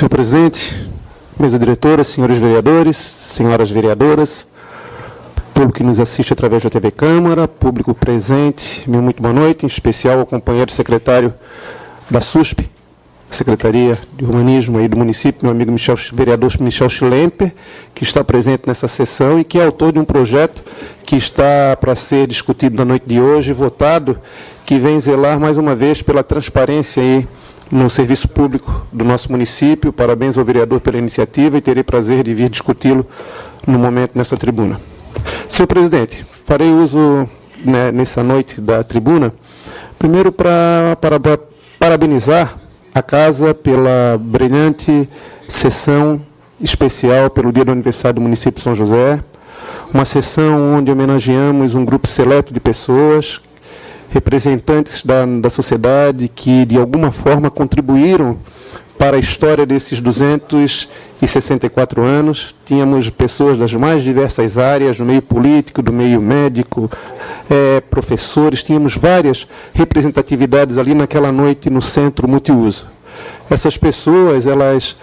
Senhor presidente, mesa diretora, senhores vereadores, senhoras vereadoras, público que nos assiste através da TV Câmara, público presente, muito boa noite, em especial ao companheiro secretário da SUSP, Secretaria de Urbanismo aí do município, meu amigo vereador Michel Schlemper, que está presente nessa sessão e que é autor de um projeto que está para ser discutido na noite de hoje, votado, que vem zelar mais uma vez pela transparência aí no serviço público do nosso município. Parabéns ao vereador pela iniciativa e terei prazer de vir discuti-lo no momento nessa tribuna. Senhor presidente, farei uso nessa noite da tribuna, primeiro para parabenizar a Casa pela brilhante sessão especial pelo dia do aniversário do município de São José, uma sessão onde homenageamos um grupo seleto de pessoas, representantes da sociedade que, de alguma forma, contribuíram para a história desses 264 anos. Tínhamos pessoas das mais diversas áreas, do meio político, do meio médico, professores, tínhamos várias representatividades ali naquela noite no Centro Multiuso. Essas pessoas, elas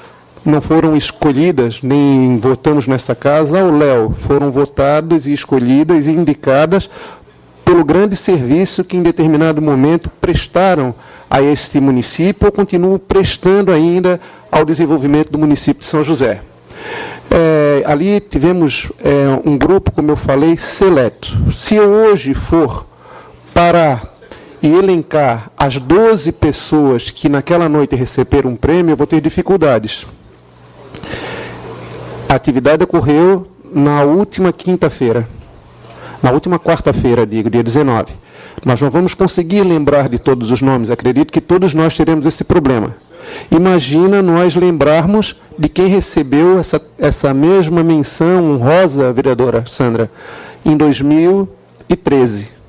não foram escolhidas, nem votamos nessa casa ao léu, foram votadas e escolhidas e indicadas pelo grande serviço que em determinado momento prestaram a esse município ou continuam prestando ainda ao desenvolvimento do município de São José. Ali tivemos um grupo, como eu falei, seleto. Se eu hoje for parar e elencar as 12 pessoas que naquela noite receberam um prêmio, eu vou ter dificuldades. A atividade ocorreu na última quinta-feira. Na última quarta-feira, digo, dia 19. Nós não vamos conseguir lembrar de todos os nomes, acredito que todos nós teremos esse problema. Imagina nós lembrarmos de quem recebeu essa mesma menção honrosa, vereadora Sandra, em 2013.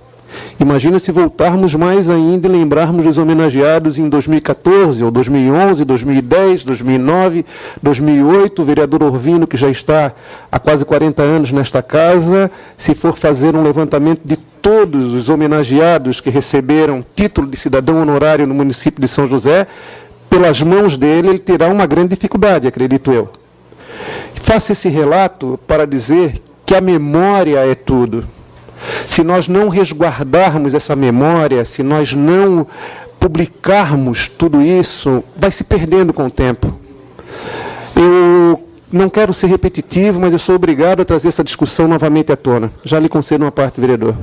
Imagina se voltarmos mais ainda e lembrarmos dos homenageados em 2014, ou 2011, 2010, 2009, 2008, o vereador Orvino, que já está há quase 40 anos nesta casa, se for fazer um levantamento de todos os homenageados que receberam título de cidadão honorário no município de São José, pelas mãos dele, ele terá uma grande dificuldade, acredito eu. Faço esse relato para dizer que a memória é tudo. Se nós não resguardarmos essa memória, se nós não publicarmos tudo isso, vai se perdendo com o tempo. Eu não quero ser repetitivo, mas eu sou obrigado a trazer essa discussão novamente à tona. Já lhe concedo uma parte, vereador.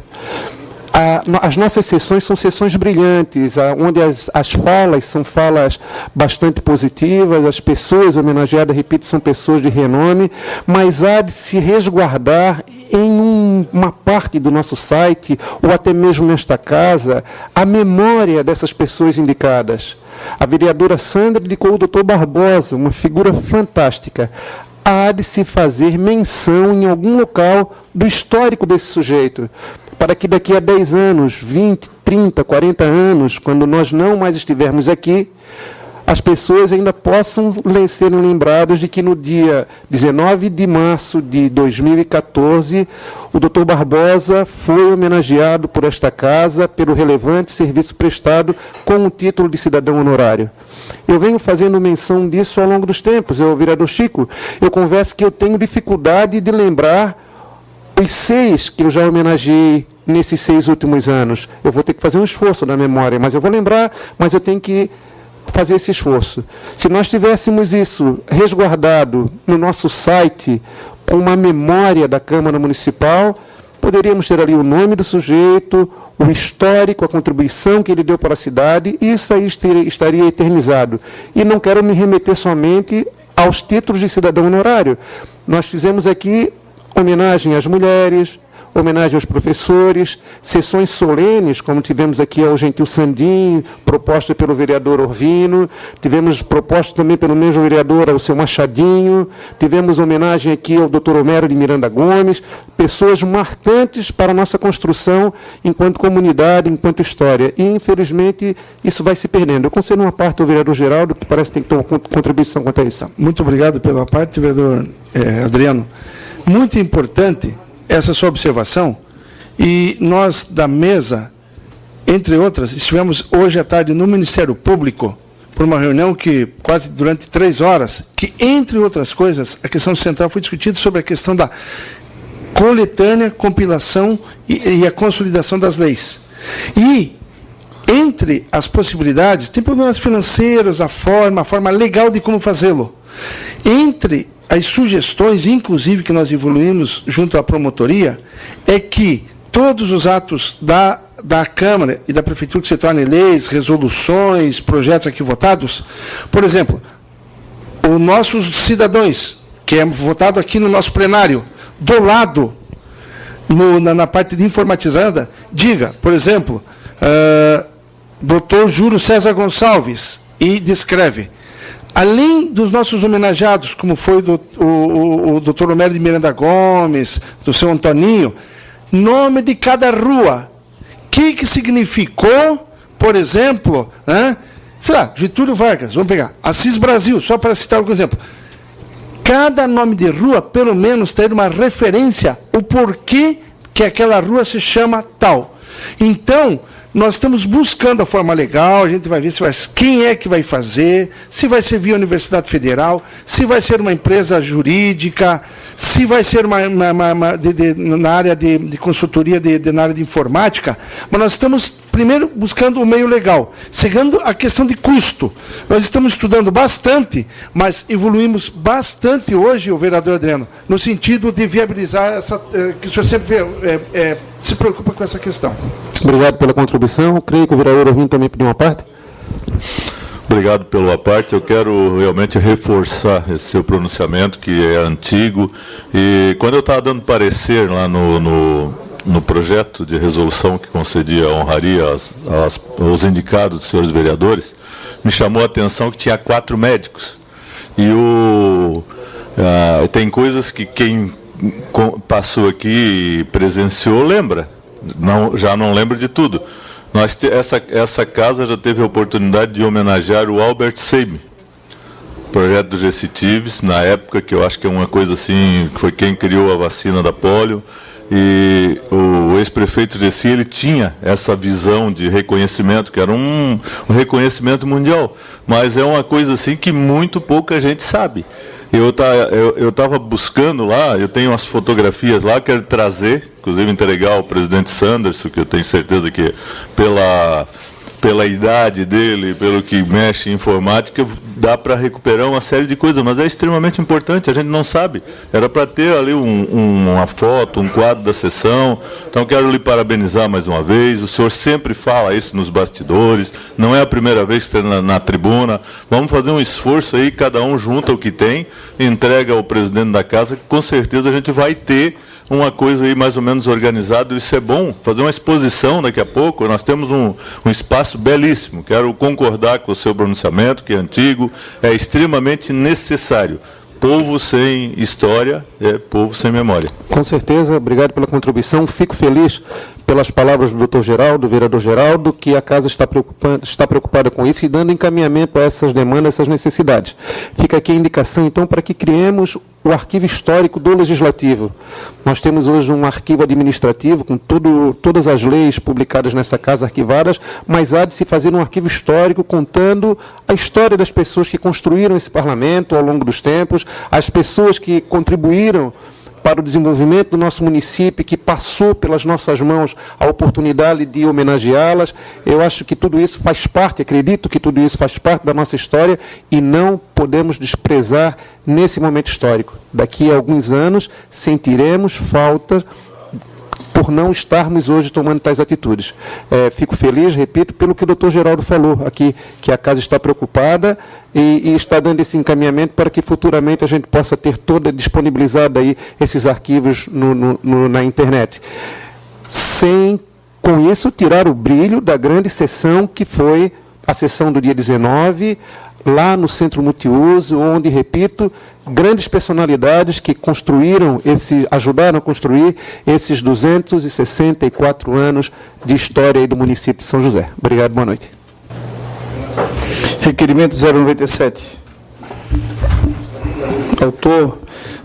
As nossas sessões são sessões brilhantes, onde as falas são falas bastante positivas, as pessoas homenageadas, repito, são pessoas de renome, mas há de se resguardar em uma parte do nosso site, ou até mesmo nesta casa, a memória dessas pessoas indicadas. A vereadora Sandra indicou o doutor Barbosa, uma figura fantástica. Há de se fazer menção em algum local do histórico desse sujeito, para que daqui a 10 anos, 20, 30, 40 anos, quando nós não mais estivermos aqui, as pessoas ainda possam serem lembradas de que no dia 19 de março de 2014, o doutor Barbosa foi homenageado por esta casa pelo relevante serviço prestado com o título de cidadão honorário. Eu venho fazendo menção disso ao longo dos tempos. Vereador Chico, eu confesso que eu tenho dificuldade de lembrar os 6 que eu já homenageei nesses 6 últimos anos. Eu vou ter que fazer um esforço na memória, mas eu vou lembrar, mas eu tenho que fazer esse esforço. Se nós tivéssemos isso resguardado no nosso site, com uma memória da Câmara Municipal, poderíamos ter ali o nome do sujeito, o histórico, a contribuição que ele deu para a cidade, e isso aí estaria eternizado. E não quero me remeter somente aos títulos de cidadão honorário. Nós fizemos aqui homenagem às mulheres, homenagem aos professores, sessões solenes, como tivemos aqui ao Gentil Sandin, proposta pelo vereador Orvino, tivemos proposta também pelo mesmo vereador ao seu Machadinho, tivemos homenagem aqui ao doutor Homero de Miranda Gomes, pessoas marcantes para a nossa construção enquanto comunidade, enquanto história. E, infelizmente, isso vai se perdendo. Eu concedo uma parte ao vereador Geraldo, que parece que tem que ter uma contribuição quanto a isso. Muito obrigado pela parte, vereador Adriano. Muito importante essa sua observação, e nós da mesa, entre outras, estivemos hoje à tarde no Ministério Público por uma reunião que quase durante 3 horas, que, entre outras coisas, a questão central foi discutida sobre a questão da coletânea, compilação e a consolidação das leis. E, entre as possibilidades, tem problemas financeiros, a forma legal de como fazê-lo. Entre as sugestões, inclusive, que nós evoluímos junto à promotoria, é que todos os atos da Câmara e da Prefeitura que se tornem leis, resoluções, projetos aqui votados, por exemplo, os nossos cidadãos, que é votado aqui no nosso plenário, do lado, na parte de informatizada, diga, por exemplo, Dr. Júlio César Gonçalves, e descreve, além dos nossos homenageados, como foi o Dr. Homero de Miranda Gomes, do seu Antoninho, nome de cada rua, o que significou, por exemplo, sei lá, Getúlio Vargas, vamos pegar, Assis Brasil, só para citar algum exemplo. Cada nome de rua, pelo menos, ter uma referência, o porquê que aquela rua se chama tal. Então, nós estamos buscando a forma legal, a gente vai ver quem é que vai fazer, se vai ser via Universidade Federal, se vai ser uma empresa jurídica, se vai ser na área de consultoria, na área de informática, mas nós estamos, primeiro, buscando o meio legal. Segundo a questão de custo, nós estamos estudando bastante, mas evoluímos bastante hoje, o vereador Adriano, no sentido de viabilizar que o senhor sempre se preocupa com essa questão. Obrigado pela contribuição. Creio que o vereador Orvindo também pediu uma parte. Obrigado pela parte. Eu quero realmente reforçar esse seu pronunciamento, que é antigo. E quando eu estava dando parecer lá no projeto de resolução que concedia a honraria aos indicados dos senhores vereadores, me chamou a atenção que tinha 4 médicos. E tem coisas que quem passou aqui e presenciou lembra. Já não lembro de tudo. Essa casa já teve a oportunidade de homenagear o Albert Seime, projeto do Gessitives, na época, que eu acho que é uma coisa assim, que foi quem criou a vacina da polio, e o ex-prefeito Gessi, ele tinha essa visão de reconhecimento, que era um reconhecimento mundial, mas é uma coisa assim que muito pouca gente sabe. Eu estava buscando lá, eu tenho umas fotografias lá, quero trazer, inclusive entregar ao presidente Sanderson, que eu tenho certeza que pela idade dele, pelo que mexe em informática, dá para recuperar uma série de coisas, mas é extremamente importante, a gente não sabe. Era para ter ali uma foto, um quadro da sessão. Então, quero lhe parabenizar mais uma vez. O senhor sempre fala isso nos bastidores, não é a primeira vez que está na tribuna. Vamos fazer um esforço aí, cada um junta o que tem, entrega ao presidente da casa, que com certeza a gente vai ter uma coisa aí mais ou menos organizada. Isso é bom, fazer uma exposição daqui a pouco. Nós temos um espaço belíssimo. Quero concordar com o seu pronunciamento, que é antigo, é extremamente necessário. Povo sem história é povo sem memória. Com certeza, obrigado pela contribuição. Fico feliz pelas palavras do doutor Geraldo, do vereador Geraldo, que a casa está preocupada com isso e dando encaminhamento a essas demandas, essas necessidades. Fica aqui a indicação, então, para que criemos o arquivo histórico do Legislativo. Nós temos hoje um arquivo administrativo com todas as leis publicadas nessa casa arquivadas, mas há de se fazer um arquivo histórico contando a história das pessoas que construíram esse parlamento ao longo dos tempos, as pessoas que contribuíram para o desenvolvimento do nosso município, que passou pelas nossas mãos a oportunidade de homenageá-las. Eu acho que tudo isso faz parte, acredito que tudo isso faz parte da nossa história e não podemos desprezar nesse momento histórico. Daqui a alguns anos sentiremos falta por não estarmos hoje tomando tais atitudes. Fico feliz, repito, pelo que o doutor Geraldo falou aqui, que a casa está preocupada e está dando esse encaminhamento para que futuramente a gente possa ter toda disponibilizada aí esses arquivos na internet. Sem, com isso, tirar o brilho da grande sessão que foi a sessão do dia 19, lá no Centro Multiuso, onde, repito, grandes personalidades que ajudaram a construir esses 264 anos de história aí do município de São José. Obrigado, boa noite. Requerimento 097. Autor,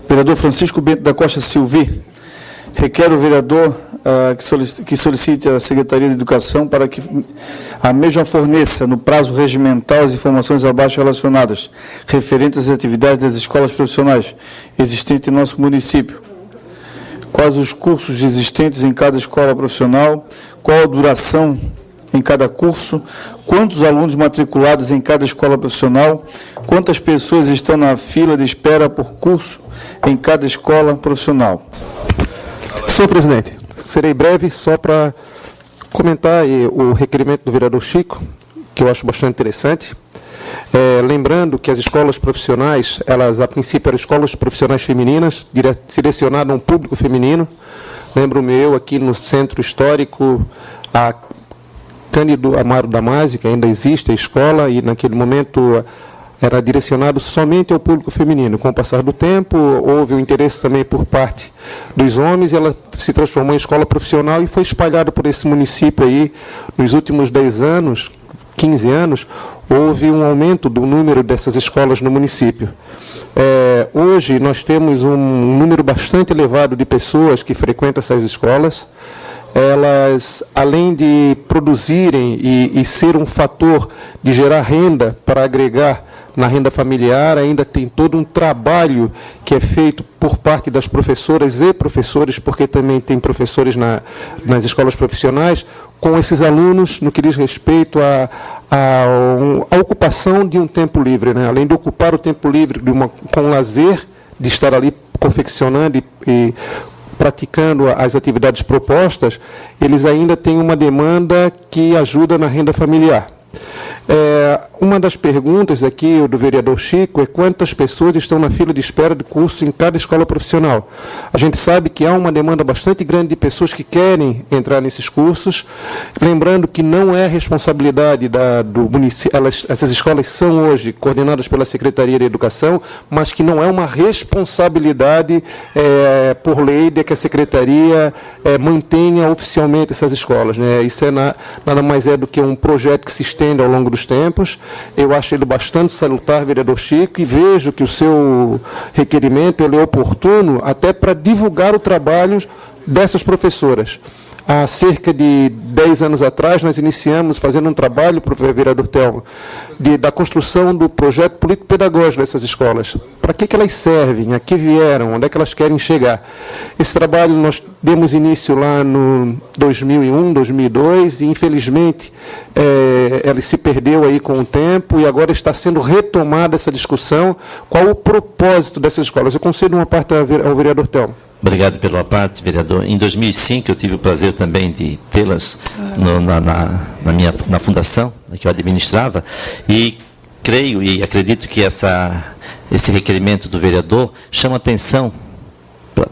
vereador Francisco Bento da Costa Silvi. Requer o vereador que solicite a Secretaria de Educação para que a mesma forneça, no prazo regimental, as informações abaixo relacionadas, referentes às atividades das escolas profissionais existentes em nosso município. Quais os cursos existentes em cada escola profissional, qual a duração em cada curso, quantos alunos matriculados em cada escola profissional, quantas pessoas estão na fila de espera por curso em cada escola profissional. Senhor presidente, serei breve só para comentar o requerimento do vereador Chico, que eu acho bastante interessante. Lembrando que as escolas profissionais, elas a princípio eram escolas profissionais femininas, direcionadas a um público feminino. Lembro-me eu aqui no Centro Histórico, a Cândido Amaro Damasio, que ainda existe a escola, e naquele momento era direcionado somente ao público feminino. Com o passar do tempo, houve o interesse também por parte dos homens, e ela se transformou em escola profissional e foi espalhada por esse município aí. Nos últimos 10 anos, 15 anos, houve um aumento do número dessas escolas no município. Hoje nós temos um número bastante elevado de pessoas que frequentam essas escolas. Elas, além de produzirem e ser um fator de gerar renda para agregar na renda familiar, ainda tem todo um trabalho que é feito por parte das professoras e professores, porque também tem professores nas escolas profissionais, com esses alunos no que diz respeito à ocupação de um tempo livre, né? Além de ocupar o tempo livre com lazer, de estar ali confeccionando e praticando as atividades propostas, eles ainda têm uma demanda que ajuda na renda familiar. Uma das perguntas aqui do vereador Chico é quantas pessoas estão na fila de espera de curso em cada escola profissional. A gente sabe que há uma demanda bastante grande de pessoas que querem entrar nesses cursos, lembrando que não é responsabilidade do município, essas escolas são hoje coordenadas pela Secretaria de Educação, mas que não é uma responsabilidade por lei de que a Secretaria mantenha oficialmente essas escolas, né? Isso nada mais é do que um projeto que se estende ao longo dos tempos. Eu acho ele bastante salutar, vereador Chico, e vejo que o seu requerimento ele é oportuno até para divulgar o trabalho dessas professoras. Há cerca de 10 anos atrás, nós iniciamos fazendo um trabalho, para o vereador Telmo, da construção do projeto político-pedagógico dessas escolas. Para que elas servem? A que vieram? Onde é que elas querem chegar? Esse trabalho nós demos início lá no 2001, 2002, e infelizmente ele se perdeu aí com o tempo, e agora está sendo retomada essa discussão. Qual o propósito dessas escolas? Eu concedo uma parte ao vereador Telmo. Obrigado pela parte, vereador. Em 2005, eu tive o prazer também de tê-las na fundação que eu administrava, e creio e acredito que esse requerimento do vereador chama atenção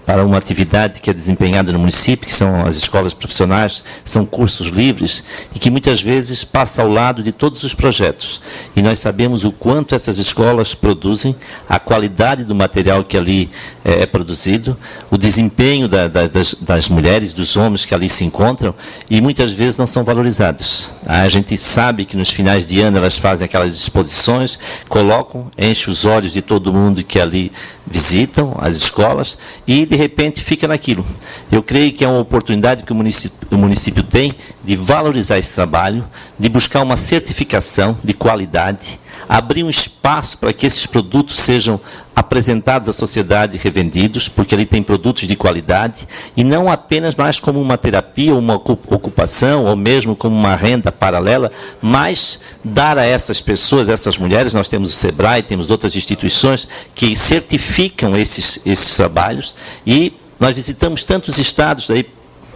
para uma atividade que é desempenhada no município, que são as escolas profissionais, são cursos livres, e que muitas vezes passa ao lado de todos os projetos. E nós sabemos o quanto essas escolas produzem, a qualidade do material que ali é produzido, o desempenho das mulheres, dos homens que ali se encontram, e muitas vezes não são valorizados. A gente sabe que nos finais de ano elas fazem aquelas exposições, colocam, enchem os olhos de todo mundo que ali visitam as escolas, e de repente fica naquilo. Eu creio que é uma oportunidade que o município tem de valorizar esse trabalho, de buscar uma certificação de qualidade, abrir um espaço para que esses produtos sejam apresentados à sociedade e revendidos, porque ali tem produtos de qualidade, e não apenas mais como uma terapia, uma ocupação, ou mesmo como uma renda paralela, mas dar a essas pessoas, essas mulheres, nós temos o SEBRAE, temos outras instituições que certificam esses trabalhos, e nós visitamos tantos estados aí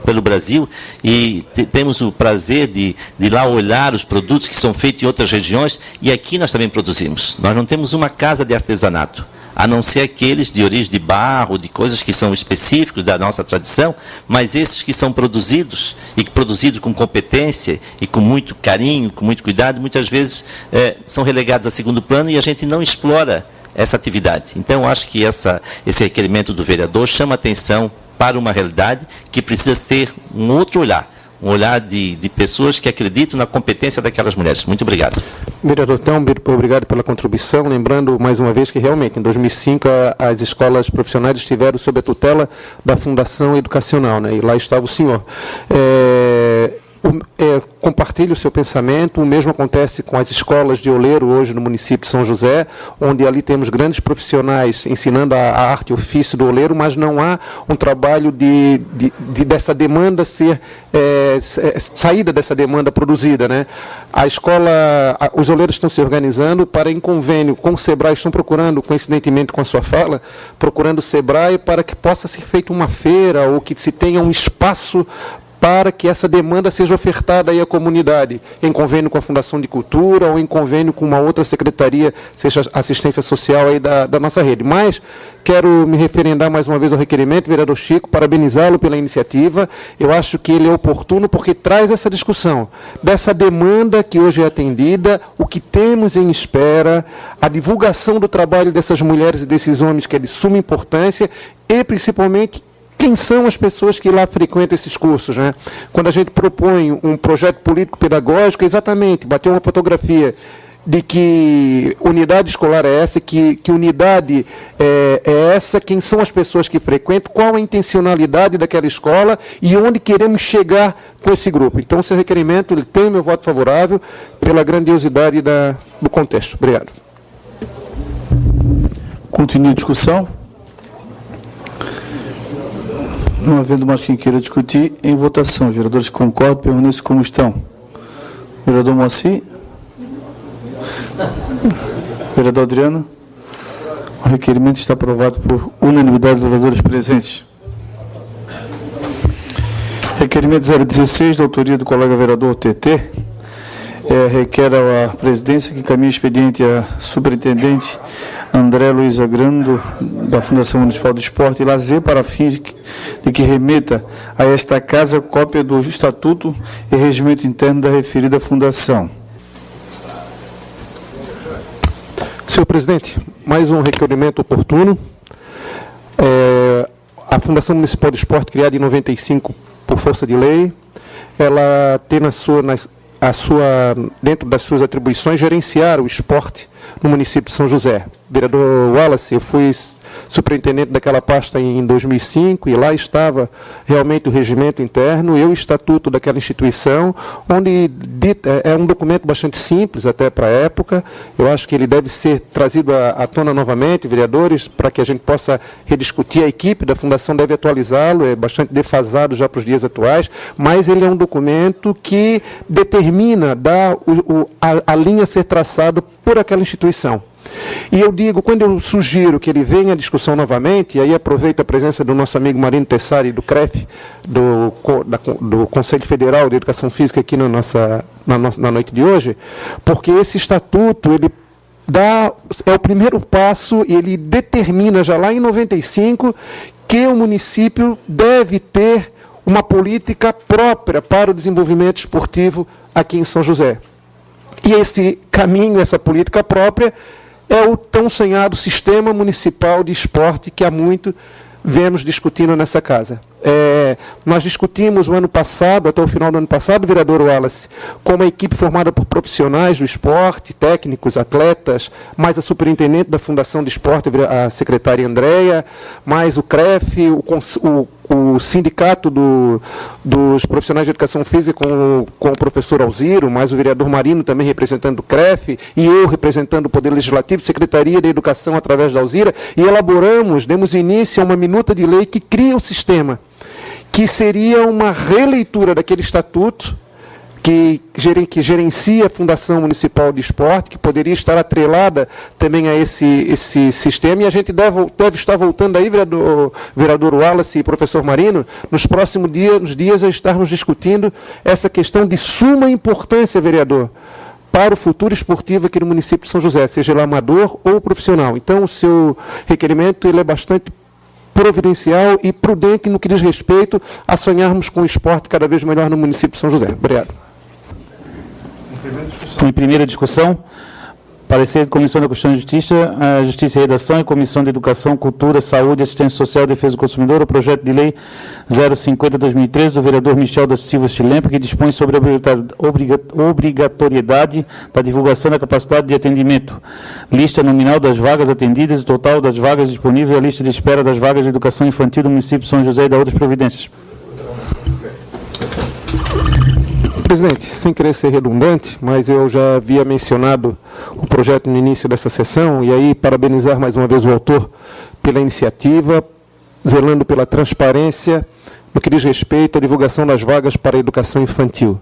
pelo Brasil, e temos o prazer de ir lá olhar os produtos que são feitos em outras regiões, e aqui nós também produzimos. Nós não temos uma casa de artesanato, a não ser aqueles de origem de barro, de coisas que são específicos da nossa tradição, mas esses que são produzidos, e produzidos com competência, e com muito carinho, com muito cuidado, muitas vezes são relegados a segundo plano, e a gente não explora essa atividade. Então, eu acho que esse requerimento do vereador chama atenção para uma realidade que precisa ter um outro olhar, um olhar de pessoas que acreditam na competência daquelas mulheres. Muito obrigado. Vereador Telmo, obrigado pela contribuição. Lembrando, mais uma vez, que realmente, em 2005, as escolas profissionais estiveram sob a tutela da Fundação Educacional, né? E lá estava o senhor. compartilho o seu pensamento. O mesmo acontece com as escolas de oleiro hoje no município de São José, onde ali temos grandes profissionais ensinando a arte e ofício do oleiro, mas não há um trabalho dessa demanda ser saída dessa demanda produzida, né? A escola, os oleiros estão se organizando para, em convênio com o SEBRAE, estão procurando, coincidentemente com a sua fala, procurando o SEBRAE para que possa ser feita uma feira ou que se tenha um espaço para que essa demanda seja ofertada aí à comunidade, em convênio com a Fundação de Cultura ou em convênio com uma outra secretaria, seja assistência social aí da nossa rede. Mas quero me referendar mais uma vez ao requerimento, vereador Chico, parabenizá-lo pela iniciativa. Eu acho que ele é oportuno porque traz essa discussão dessa demanda que hoje é atendida, o que temos em espera, a divulgação do trabalho dessas mulheres e desses homens, que é de suma importância, e principalmente quem são as pessoas que lá frequentam esses cursos, né? Quando a gente propõe um projeto político-pedagógico, exatamente, bater uma fotografia de que unidade escolar é essa, que unidade é essa, quem são as pessoas que frequentam, qual a intencionalidade daquela escola e onde queremos chegar com esse grupo. Então, o seu requerimento, ele tem meu voto favorável pela grandiosidade do contexto. Obrigado. Continua a discussão. Não havendo mais quem queira discutir, em votação. Os vereadores que concordam, permaneçam como estão. Vereador Moacir. Vereador Adriano. O requerimento está aprovado por unanimidade dos vereadores presentes. Requerimento 016, da autoria do colega vereador TT. Requer à presidência que encaminhe o expediente à superintendente André Luiz Agrando, da Fundação Municipal do Esporte e Lazer, para fins de que remeta a esta casa cópia do Estatuto e Regimento Interno da referida Fundação. Senhor presidente, mais um requerimento oportuno. A Fundação Municipal do Esporte, criada em 95 por força de lei, ela tem dentro das suas atribuições, gerenciar o esporte no município de São José. Vereador Wallace, eu fui superintendente daquela pasta em 2005 e lá estava realmente o regimento interno e o estatuto daquela instituição, onde é um documento bastante simples até para a época. Eu acho que ele deve ser trazido à tona novamente, vereadores, para que a gente possa rediscutir. A equipe da Fundação deve atualizá-lo, é bastante defasado já para os dias atuais, mas ele é um documento que determina a linha a ser traçada por aquela instituição. E eu digo, quando eu sugiro que ele venha à discussão novamente, e aí aproveito a presença do nosso amigo Marino Tessari, do CREF, do Conselho Federal de Educação Física, aqui na noite de hoje, porque esse estatuto, ele é o primeiro passo, e ele determina já lá em 95 que o município deve ter uma política própria para o desenvolvimento esportivo aqui em São José. E esse caminho, essa política própria, é o tão sonhado Sistema Municipal de Esporte que há muito vemos discutindo nessa casa. Nós discutimos o ano passado, até o final do ano passado, vereador Wallace, com uma equipe formada por profissionais do esporte, técnicos, atletas, mais a superintendente da Fundação de Esporte, a secretária Andréia, mais o CREF, o sindicato dos profissionais de educação física com o professor Alziro, mais o vereador Marino também representando o CREF, e eu representando o Poder Legislativo, Secretaria de Educação através da Alzira, e demos início a uma minuta de lei que cria o sistema, que seria uma releitura daquele estatuto que gerencia a Fundação Municipal de Esporte, que poderia estar atrelada também a esse sistema, e a gente deve estar voltando aí, vereador Wallace e professor Marino, nos próximos dias a estarmos discutindo essa questão de suma importância, vereador, para o futuro esportivo aqui no município de São José, seja ele amador ou profissional. Então, o seu requerimento ele é bastante providencial e prudente no que diz respeito a sonharmos com o esporte cada vez melhor no município de São José. Obrigado. Em primeira discussão, parecer de Comissão da Constituição e Justiça e Redação e Comissão de Educação, Cultura, Saúde, Assistência Social e Defesa do Consumidor, o projeto de lei 050/2013 do vereador Michel da Silva Chilempo, que dispõe sobre a obrigatoriedade da divulgação da capacidade de atendimento, lista nominal das vagas atendidas, o total das vagas disponíveis e a lista de espera das vagas de educação infantil do município de São José e da outras providências. Presidente, sem querer ser redundante, mas eu já havia mencionado o projeto no início dessa sessão, e aí parabenizar mais uma vez o autor pela iniciativa, zelando pela transparência, no que diz respeito à divulgação das vagas para a educação infantil.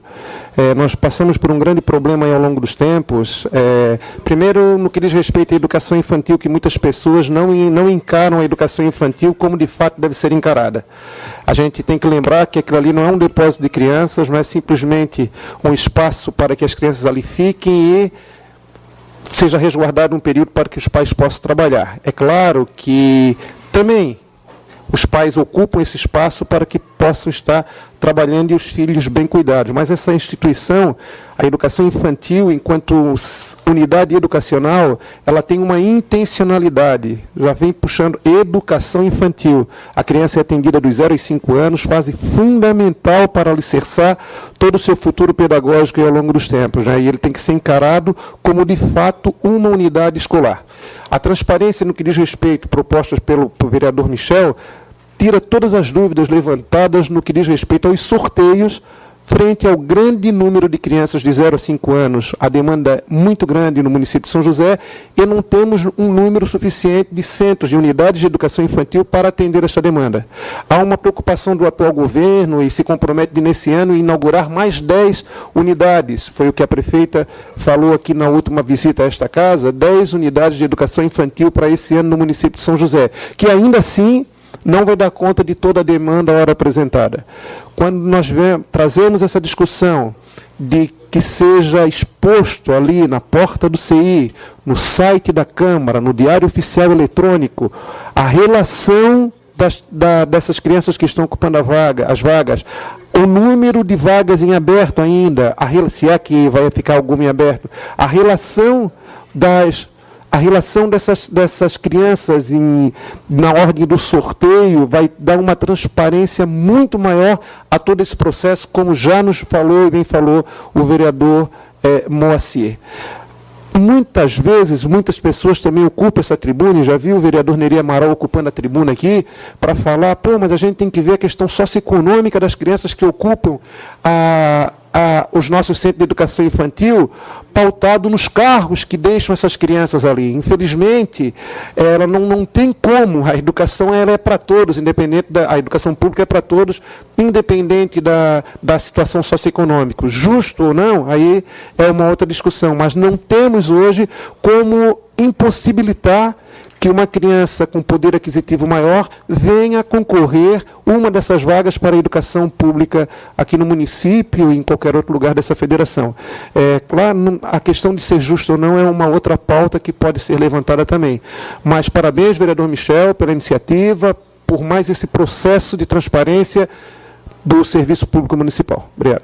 Nós passamos por um grande problema aí ao longo dos tempos. Primeiro, no que diz respeito à educação infantil, que muitas pessoas não encaram a educação infantil como de fato deve ser encarada. A gente tem que lembrar que aquilo ali não é um depósito de crianças, não é simplesmente um espaço para que as crianças ali fiquem e seja resguardado um período para que os pais possam trabalhar. É claro que também os pais ocupam esse espaço para que possam estar trabalhando e os filhos bem cuidados. Mas essa instituição, a educação infantil, enquanto unidade educacional, ela tem uma intencionalidade, já vem puxando educação infantil. A criança é atendida dos 0 aos 5 anos, fase fundamental para alicerçar todo o seu futuro pedagógico ao longo dos tempos, né? E ele tem que ser encarado como, de fato, uma unidade escolar. A transparência no que diz respeito, propostas pelo vereador Michel, tira todas as dúvidas levantadas no que diz respeito aos sorteios frente ao grande número de crianças de 0 a 5 anos. A demanda é muito grande no município de São José e não temos um número suficiente de centros de unidades de educação infantil para atender esta demanda. Há uma preocupação do atual governo e se compromete de, nesse ano, inaugurar mais 10 unidades. Foi o que a prefeita falou aqui na última visita a esta casa, 10 unidades de educação infantil para esse ano no município de São José, que ainda assim não vai dar conta de toda a demanda à hora apresentada. Quando nós trazemos essa discussão de que seja exposto ali na porta do CI, no site da Câmara, no Diário Oficial Eletrônico, a relação dessas crianças que estão ocupando as vagas, o número de vagas em aberto ainda, se é que vai ficar alguma em aberto, a relação dessas crianças na ordem do sorteio vai dar uma transparência muito maior a todo esse processo, como já nos falou e bem falou o vereador Moacir. Muitas vezes, muitas pessoas também ocupam essa tribuna, e já viu o vereador Neri Amaral ocupando a tribuna aqui, para falar, mas a gente tem que ver a questão socioeconômica das crianças que ocupam os nossos centros de educação infantil, pautado nos cargos que deixam essas crianças ali. Infelizmente, ela não tem como, a educação ela é para todos, a educação pública é para todos, independente da situação socioeconômica. Justo ou não, aí é uma outra discussão, mas não temos hoje como impossibilitar que uma criança com poder aquisitivo maior venha concorrer uma dessas vagas para a educação pública aqui no município e em qualquer outro lugar dessa federação. Claro, a questão de ser justo ou não é uma outra pauta que pode ser levantada também. Mas parabéns, vereador Michel, pela iniciativa, por mais esse processo de transparência do Serviço Público Municipal. Obrigado.